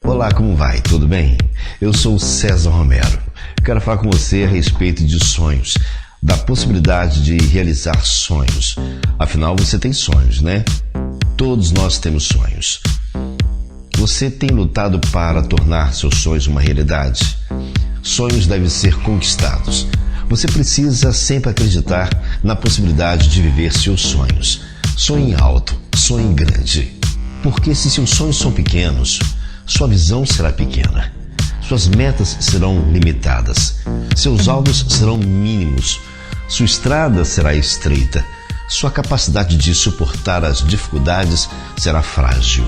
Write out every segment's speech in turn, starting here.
Olá, como vai? Tudo bem? Eu sou César Romero. Quero falar com você a respeito de sonhos, da possibilidade de realizar sonhos. Afinal, você tem sonhos, né? Todos nós temos sonhos. Você tem lutado para tornar seus sonhos uma realidade? Sonhos devem ser conquistados. Você precisa sempre acreditar na possibilidade de viver seus sonhos. Sonhe alto, sonhe grande. Porque se seus sonhos são pequenos, sua visão será pequena. Suas metas serão limitadas. Seus alvos serão mínimos. Sua estrada será estreita. Sua capacidade de suportar as dificuldades será frágil.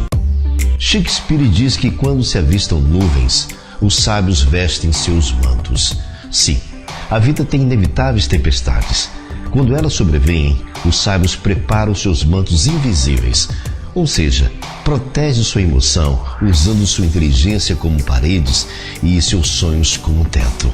Shakespeare diz que quando se avistam nuvens, os sábios vestem seus mantos. Sim, a vida tem inevitáveis tempestades. Quando elas sobrevêm, os sábios preparam seus mantos invisíveis. Ou seja, protege sua emoção usando sua inteligência como paredes e seus sonhos como teto.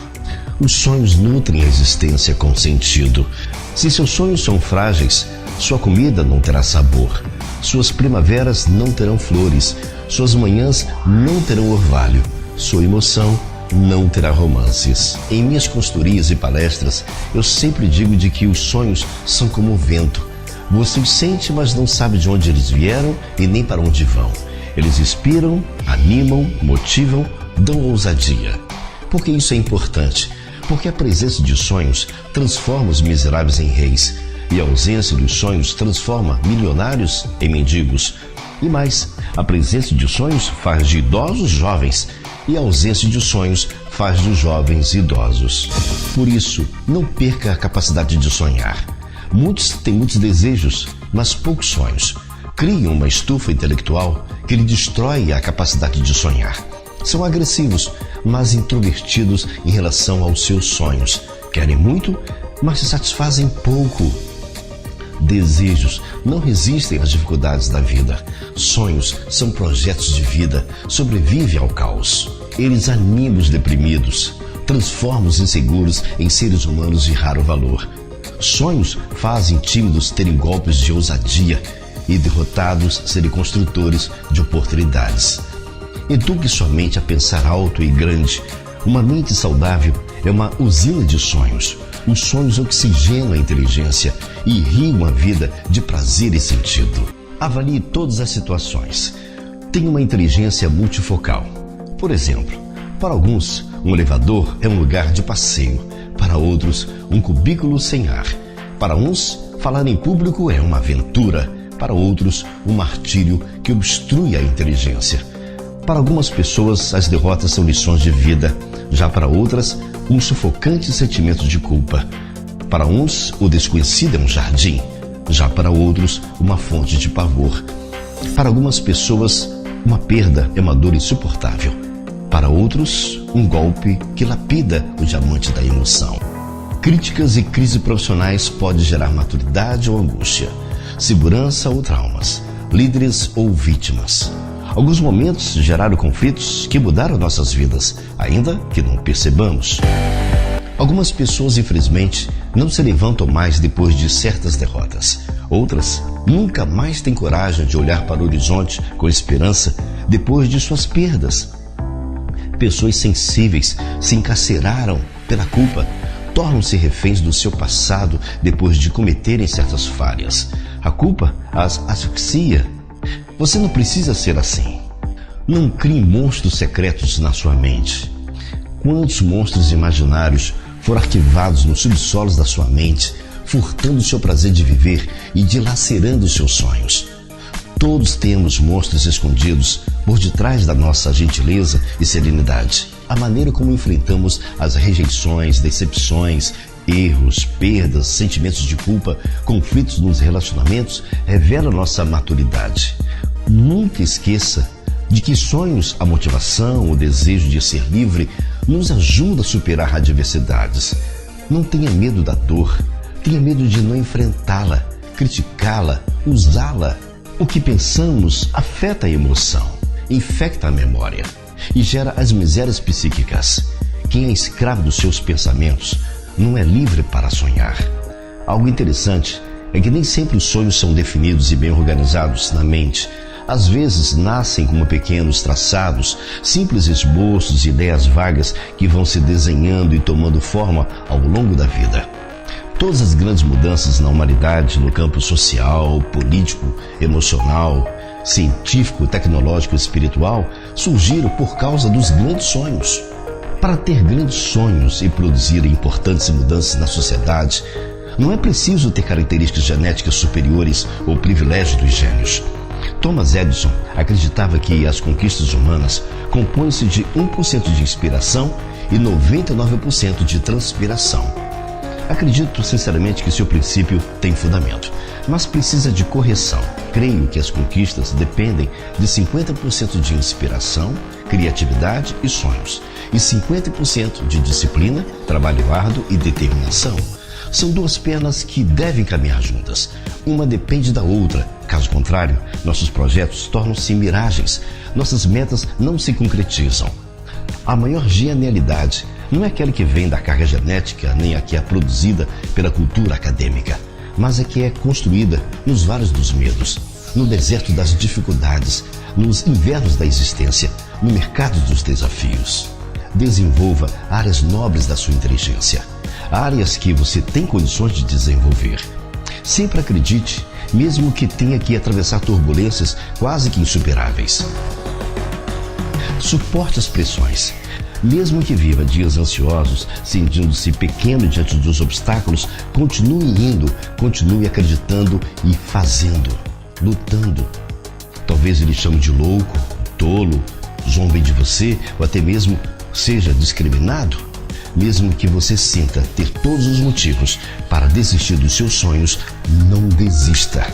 Os sonhos nutrem a existência com sentido. Se seus sonhos são frágeis, sua comida não terá sabor. Suas primaveras não terão flores. Suas manhãs não terão orvalho. Sua emoção não terá romances. Em minhas consultorias e palestras, eu sempre digo de que os sonhos são como o vento. Você os sente, mas não sabe de onde eles vieram e nem para onde vão. Eles inspiram, animam, motivam, dão ousadia. Por que isso é importante? Porque a presença de sonhos transforma os miseráveis em reis, e a ausência dos sonhos transforma milionários em mendigos. E mais, a presença de sonhos faz de idosos jovens, e a ausência de sonhos faz dos jovens idosos. Por isso, não perca a capacidade de sonhar. Muitos têm muitos desejos, mas poucos sonhos. Criam uma estufa intelectual que lhe destrói a capacidade de sonhar. São agressivos, mas introvertidos em relação aos seus sonhos. Querem muito, mas se satisfazem pouco. Desejos não resistem às dificuldades da vida. Sonhos são projetos de vida. Sobrevive ao caos. Eles animam os deprimidos, transformam os inseguros em seres humanos de raro valor. Sonhos fazem tímidos terem golpes de ousadia e derrotados serem construtores de oportunidades. Eduque sua mente a pensar alto e grande. Uma mente saudável é uma usina de sonhos. Os sonhos oxigenam a inteligência e irrigam a vida de prazer e sentido. Avalie todas as situações. Tenha uma inteligência multifocal. Por exemplo, para alguns, um elevador é um lugar de passeio. Para outros, um cubículo sem ar. Para uns, falar em público é uma aventura. Para outros, um martírio que obstrui a inteligência. Para algumas pessoas, as derrotas são lições de vida. Já para outras, um sufocante sentimento de culpa. Para uns, o desconhecido é um jardim. Já para outros, uma fonte de pavor. Para algumas pessoas, uma perda é uma dor insuportável. Para outros, um golpe que lapida o diamante da emoção. Críticas e crises profissionais podem gerar maturidade ou angústia, segurança ou traumas, líderes ou vítimas. Alguns momentos geraram conflitos que mudaram nossas vidas, ainda que não percebamos. Algumas pessoas, infelizmente, não se levantam mais depois de certas derrotas. Outras nunca mais têm coragem de olhar para o horizonte com esperança depois de suas perdas. Pessoas sensíveis se encarceraram pela culpa, tornam-se reféns do seu passado depois de cometerem certas falhas. A culpa as asfixia. Você não precisa ser assim. Não crie monstros secretos na sua mente. Quantos monstros imaginários foram arquivados nos subsolos da sua mente, furtando o seu prazer de viver e dilacerando os seus sonhos? Todos temos monstros escondidos por detrás da nossa gentileza e serenidade. A maneira como enfrentamos as rejeições, decepções, erros, perdas, sentimentos de culpa, conflitos nos relacionamentos revela nossa maturidade. Nunca esqueça de que sonhos, a motivação, o desejo de ser livre nos ajuda a superar adversidades. Não tenha medo da dor, tenha medo de não enfrentá-la, criticá-la, usá-la. O que pensamos afeta a emoção, infecta a memória e gera as misérias psíquicas. Quem é escravo dos seus pensamentos não é livre para sonhar. Algo interessante é que nem sempre os sonhos são definidos e bem organizados na mente. Às vezes nascem como pequenos traçados, simples esboços e ideias vagas que vão se desenhando e tomando forma ao longo da vida. Todas as grandes mudanças na humanidade, no campo social, político, emocional, científico, tecnológico e espiritual, surgiram por causa dos grandes sonhos. Para ter grandes sonhos e produzir importantes mudanças na sociedade, não é preciso ter características genéticas superiores ou privilégio dos gênios. Thomas Edison acreditava que as conquistas humanas compõem-se de 1% de inspiração e 99% de transpiração. Acredito sinceramente que seu princípio tem fundamento, mas precisa de correção. Creio que as conquistas dependem de 50% de inspiração, criatividade e sonhos, e 50% de disciplina, trabalho árduo e determinação. São duas pernas que devem caminhar juntas. Uma depende da outra. Caso contrário, nossos projetos tornam-se miragens. Nossas metas não se concretizam. A maior genialidade não é aquela que vem da carga genética, nem a que é produzida pela cultura acadêmica, mas a que é construída nos vales dos medos, no deserto das dificuldades, nos invernos da existência, no mercado dos desafios. Desenvolva áreas nobres da sua inteligência, áreas que você tem condições de desenvolver. Sempre acredite, mesmo que tenha que atravessar turbulências quase que insuperáveis. Suporte as pressões. Mesmo que viva dias ansiosos, sentindo-se pequeno diante dos obstáculos, continue indo, continue acreditando e fazendo, lutando. Talvez ele chame de louco, tolo, zombe de você ou até mesmo seja discriminado. Mesmo que você sinta ter todos os motivos para desistir dos seus sonhos, não desista.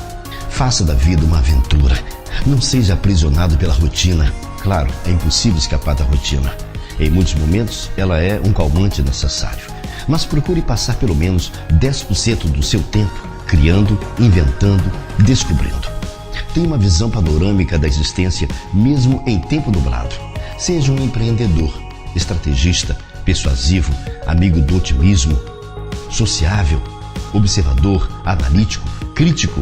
Faça da vida uma aventura. Não seja aprisionado pela rotina. Claro, é impossível escapar da rotina. Em muitos momentos, ela é um calmante necessário. Mas procure passar pelo menos 10% do seu tempo criando, inventando, descobrindo. Tenha uma visão panorâmica da existência mesmo em tempo nublado. Seja um empreendedor, estrategista, persuasivo, amigo do otimismo, sociável, observador, analítico, crítico.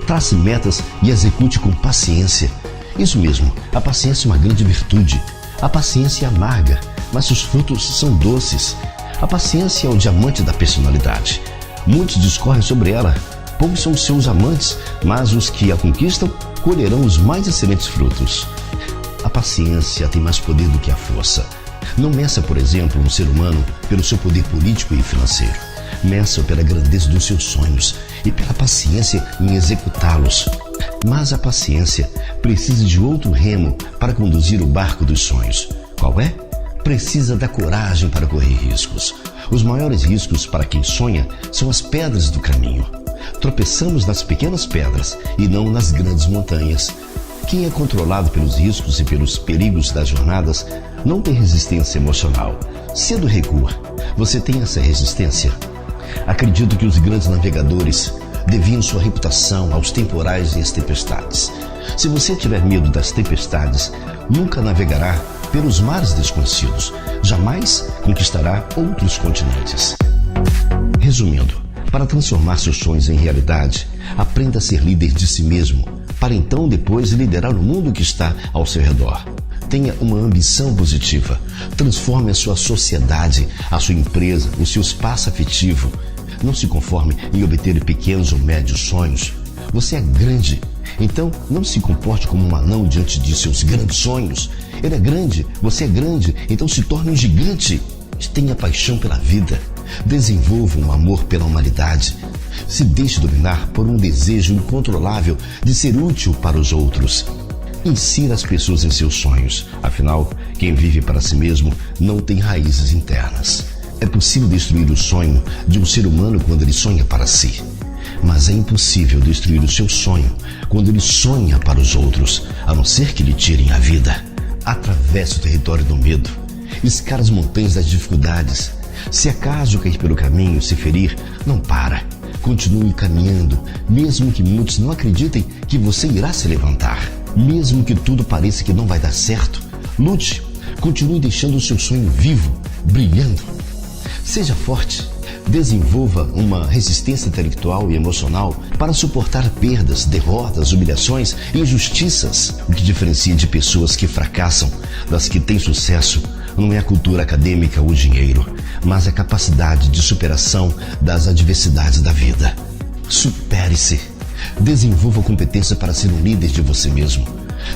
Trace metas e execute com paciência. Isso mesmo, a paciência é uma grande virtude. A paciência é amarga, mas os frutos são doces. A paciência é o diamante da personalidade. Muitos discorrem sobre ela. Poucos são os seus amantes, mas os que a conquistam colherão os mais excelentes frutos. A paciência tem mais poder do que a força. Não meça, por exemplo, um ser humano pelo seu poder político e financeiro. Meça pela grandeza dos seus sonhos e pela paciência em executá-los. Mas a paciência precisa de outro remo para conduzir o barco dos sonhos. Qual é? Precisa da coragem para correr riscos. Os maiores riscos para quem sonha são as pedras do caminho. Tropeçamos nas pequenas pedras e não nas grandes montanhas. Quem é controlado pelos riscos e pelos perigos das jornadas não tem resistência emocional. Cedo recua. Você tem essa resistência? Acredito que os grandes navegadores deviam sua reputação aos temporais e às tempestades. Se você tiver medo das tempestades, nunca navegará pelos mares desconhecidos. Jamais conquistará outros continentes. Resumindo, para transformar seus sonhos em realidade, aprenda a ser líder de si mesmo, para então depois liderar o mundo que está ao seu redor. Tenha uma ambição positiva. Transforme a sua sociedade, a sua empresa, o seu espaço afetivo. Não se conforme em obter pequenos ou médios sonhos. Você é grande, então não se comporte como um anão diante de seus grandes sonhos. Ele é grande, você é grande, então se torne um gigante. Tenha paixão pela vida. Desenvolva um amor pela humanidade. Se deixe dominar por um desejo incontrolável de ser útil para os outros. Insira as pessoas em seus sonhos. Afinal, quem vive para si mesmo não tem raízes internas. É possível destruir o sonho de um ser humano quando ele sonha para si. Mas é impossível destruir o seu sonho quando ele sonha para os outros, a não ser que lhe tirem a vida. Atravesse o território do medo. Escale as montanhas das dificuldades. Se acaso cair pelo caminho, se ferir, não para. Continue caminhando, mesmo que muitos não acreditem que você irá se levantar. Mesmo que tudo pareça que não vai dar certo, lute. Continue deixando o seu sonho vivo, brilhando. Seja forte, Desenvolva uma resistência intelectual e emocional para suportar perdas, derrotas, humilhações e injustiças. O que diferencia de pessoas que fracassam das que têm sucesso não é a cultura acadêmica ou o dinheiro, mas a capacidade de superação das adversidades da vida. Supere-se. Desenvolva competência para ser um líder de você mesmo.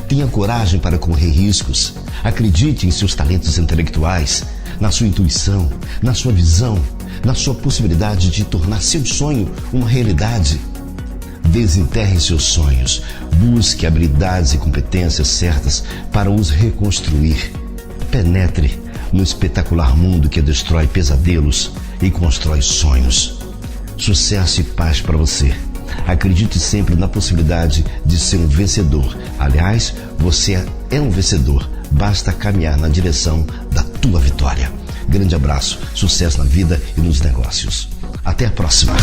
Tenha coragem para correr riscos. Acredite em seus talentos intelectuais, na sua intuição, na sua visão, na sua possibilidade de tornar seu sonho uma realidade. Desenterre seus sonhos. Busque habilidades e competências certas para os reconstruir. Penetre no espetacular mundo que destrói pesadelos e constrói sonhos. Sucesso e paz para você. Acredite sempre na possibilidade de ser um vencedor. Aliás, você é um vencedor. Basta caminhar na direção da tua vitória. Grande abraço, sucesso na vida e nos negócios. Até a próxima.